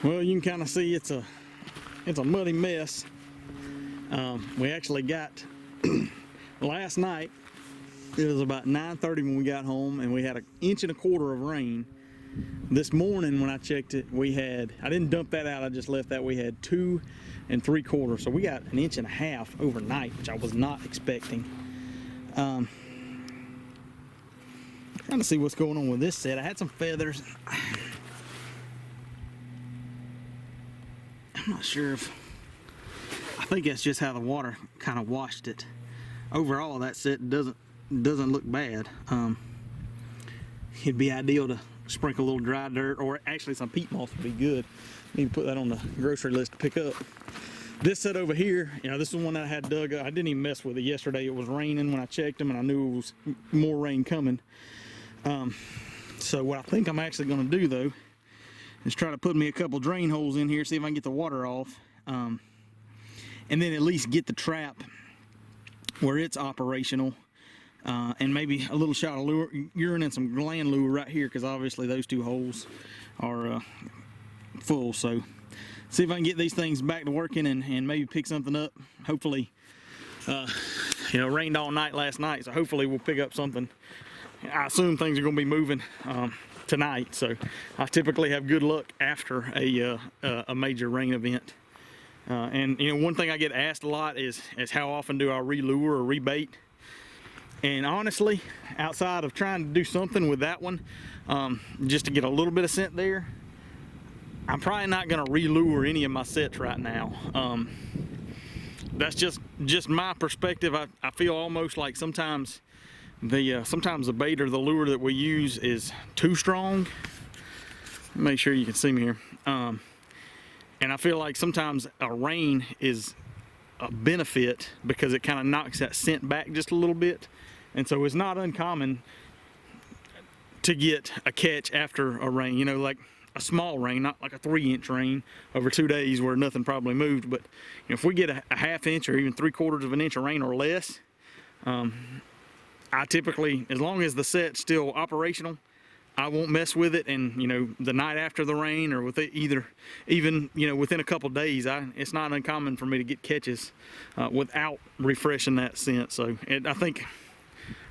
Well, you can kind of see it's a muddy mess. We actually got last night. It was about 9:30 when we got home, and we had 1.25 inches of rain. This morning when I checked it, I didn't dump that out, I just left that. We had 2 3/4, so we got 1.5 inches overnight, which I was not expecting. Trying to see what's going on with this set. I had some feathers. I'm not sure if, I think that's just how the water kind of washed it. Overall, that set doesn't look bad. It'd be ideal to sprinkle a little dry dirt, or actually some peat moss would be good. Need to put that on the grocery list to pick up. This set over here, this is one that I had dug up. I didn't even mess with it yesterday. It was raining when I checked them, and I knew it was more rain coming. So what I think I'm actually going to do though is try to put me a couple drain holes in here, see if I can get the water off, and then at least get the trap where it's operational. And maybe a little shot of urine and some gland lure right here, because obviously those 2 holes are full. So see if I can get these things back to working and maybe pick something up. Hopefully, it rained all night last night, so hopefully we'll pick up something. I assume things are going to be moving tonight, so I typically have good luck after a major rain event. And one thing I get asked a lot is how often do I re-lure or rebait? And honestly, outside of trying to do something with that one, just to get a little bit of scent there, I'm probably not going to re-lure any of my sets right now. That's just my perspective. I feel almost like sometimes the bait or the lure that we use is too strong. Make sure you can see me here. And I feel like sometimes a rain is a benefit because it kind of knocks that scent back just a little bit. And so it's not uncommon to get a catch after a rain, like a small rain, not like a 3-inch rain over 2 days where nothing probably moved. But if we get a 1/2 inch or even 3/4 inch of rain or less, I typically, as long as the set's still operational, I won't mess with it. And the night after the rain, or with it even within a couple days, it's not uncommon for me to get catches without refreshing that scent. So I think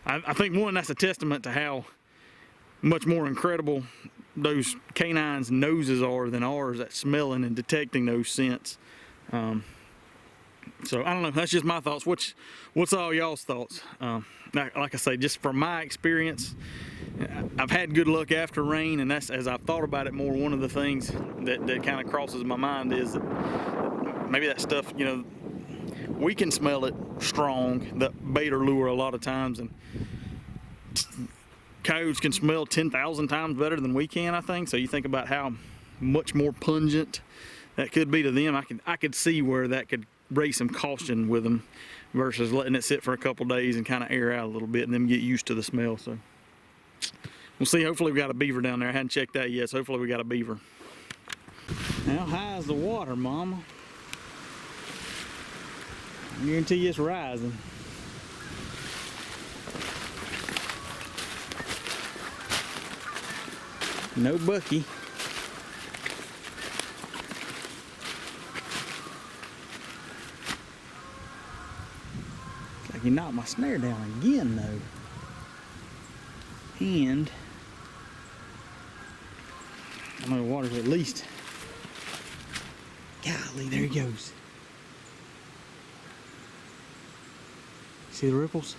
one, that's a testament to how much more incredible those canines' noses are than ours at smelling and detecting those scents. So I don't know, that's just my thoughts. What's all y'all's thoughts? Like I say, just from my experience, I've had good luck after rain, and that's, as I've thought about it more, one of the things that kind of crosses my mind is that maybe that stuff, we can smell it strong, the bait or lure, a lot of times, and coyotes can smell 10,000 times better than we can, I think. So you think about how much more pungent that could be to them. I could see where that could raise some caution with them versus letting it sit for a couple days and kind of air out a little bit and then get used to the smell. So we'll see. Hopefully we got a beaver down there. I hadn't checked that yet, so hopefully we got a beaver. How high is the water, Mama? I guarantee you it's rising. No Bucky. Like he knocked my snare down again though. And I know the water's at least, golly, there he goes. See the ripples?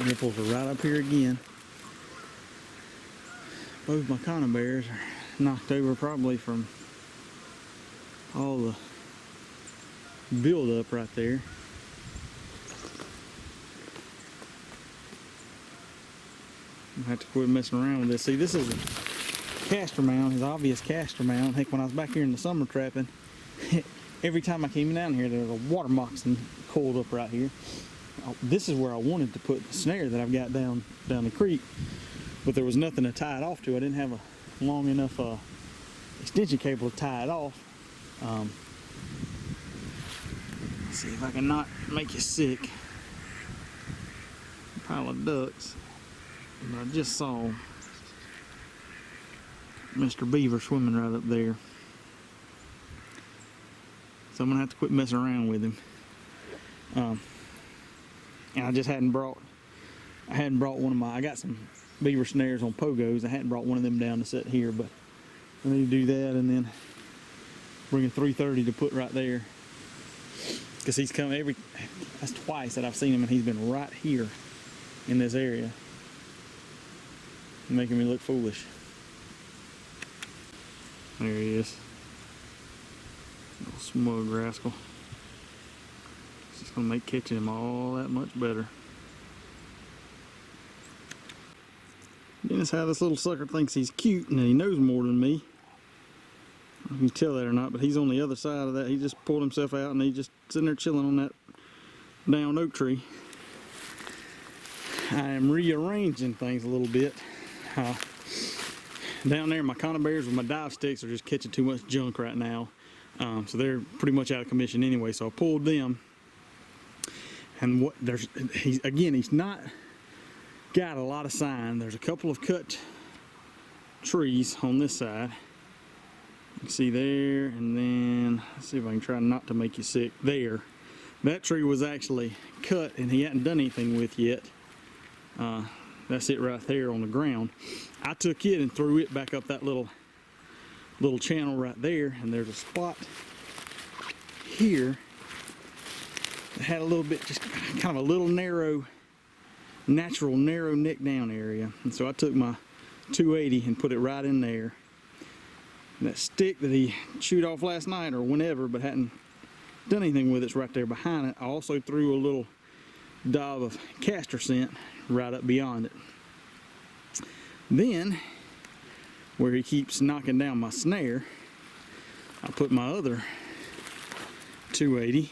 Ripples are right up here again. Both my conibears are knocked over probably from all the build up right there. I have to quit messing around with this. See, this is a castor mound, his obvious castor mound. Heck, when I was back here in the summer trapping, every time I came down here, there was a water moccasin coiled up right here. this is where I wanted to put the snare that I've got down the creek, but there was nothing to tie it off to. I didn't have a long enough extension cable to tie it off. Let's see if I can not make you sick. A pile of ducks. But I just saw Mr. Beaver swimming right up there. So I'm gonna have to quit messing around with him. And I just hadn't brought one of my, I got some beaver snares on pogos. I hadn't brought one of them down to set here, but I need to do that and then bring a 330 to put right there. Because he's come that's twice that I've seen him, and he's been right here in this area, making me look foolish. There he is. Little smug rascal. It's just gonna make catching him all that much better. Then it's how this little sucker thinks he's cute and that he knows more than me. I don't know if you can tell that or not, but he's on the other side of that. He just pulled himself out and he's just sitting there chilling on that down oak tree. I am rearranging things a little bit. Down there, my conibears with my dive sticks are just catching too much junk right now. So they're pretty much out of commission anyway. So I pulled them. And he's not got a lot of sign. There's a couple of cut trees on this side. You can see there, and then let's see if I can try not to make you sick. There, that tree was actually cut and he hadn't done anything with yet. That's it right there on the ground. I took it and threw it back up that little channel right there, and there's a spot here that had a little bit, just kind of a little narrow, natural narrow neck down area. And so I took my 280 and put it right in there. And that stick that he chewed off last night or whenever, but hadn't done anything with, it's right there behind it. I also threw a little dab of castor scent right up beyond it. Then, where he keeps knocking down my snare, I put my other 280,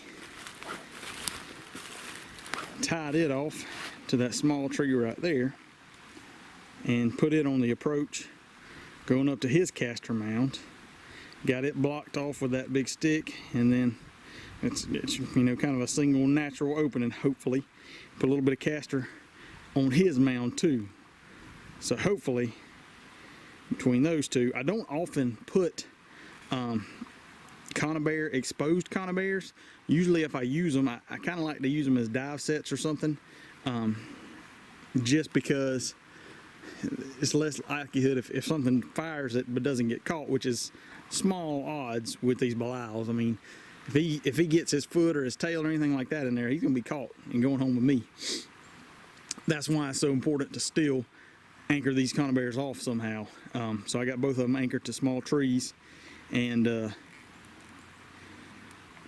tied it off to that small tree right there, and put it on the approach going up to his castor mound. Got it blocked off with that big stick, and then it's you know, kind of a single natural opening, hopefully. Put a little bit of castor on his mound too. So hopefully between those two, I don't often put exposed conibears. Usually if I use them, I kind of like to use them as dive sets or something, just because it's less likelihood if something fires it but doesn't get caught, which is small odds with these belials. I mean, if he gets his foot or his tail or anything like that in there, he's gonna be caught and going home with me. That's why it's so important to still anchor these conibears off somehow. So I got both of them anchored to small trees, and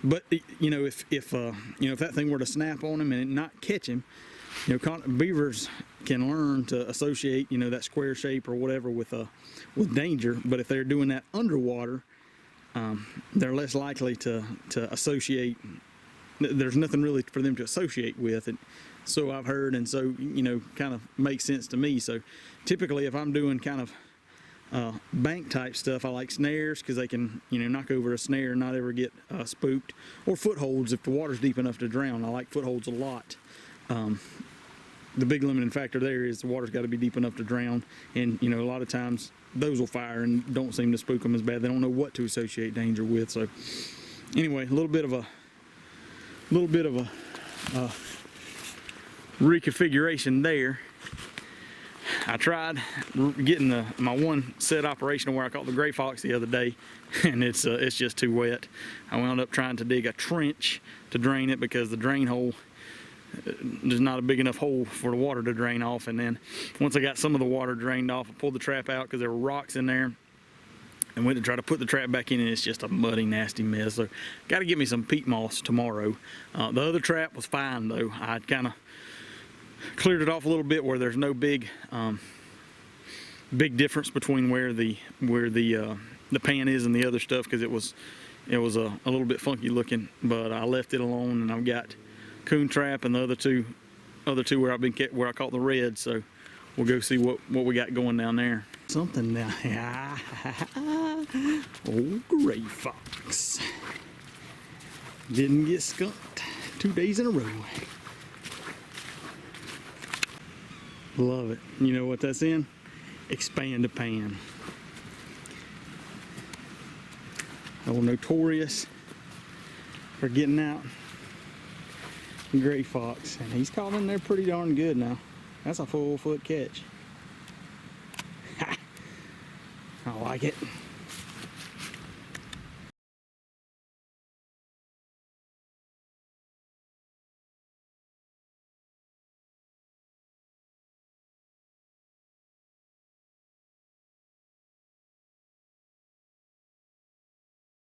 but you know, if that thing were to snap on him and not catch him, you know, beavers can learn to associate, you know, that square shape or whatever with danger. But if they're doing that underwater, they're less likely to associate. There's nothing really for them to associate with it. So I've heard, and so, you know, kind of makes sense to me. So typically if I'm doing kind of bank type stuff, I like snares because they can, you know, knock over a snare and not ever get spooked. Or footholds if the water's deep enough to drown. I like footholds a lot. The big limiting factor there is the water's got to be deep enough to drown, and you know, a lot of times those will fire and don't seem to spook them as bad. They don't know what to associate danger with. So anyway, a little bit of a reconfiguration there. I tried getting my one set operational where I caught the gray fox the other day, and it's just too wet. I wound up trying to dig a trench to drain it because the drain hole, there's not a big enough hole for the water to drain off. And then once I got some of the water drained off, I pulled the trap out because there were rocks in there, and went to try to put the trap back in, and it's just a muddy, nasty mess. So got to get me some peat moss tomorrow. The other trap was fine though. I kind of cleared it off a little bit where there's no big difference between where the pan is and the other stuff, because it was a little bit funky looking. But I left it alone, and I've got coon trap, and the other two where I caught the red. So we'll go see what we got going down there. Something down here. Old gray fox. Didn't get skunked 2 days in a row. Love it. You know what that's in? Expand the pan. Oh, notorious for getting out. Gray fox, and he's caught in there pretty darn good now. That's a full foot catch. I like it.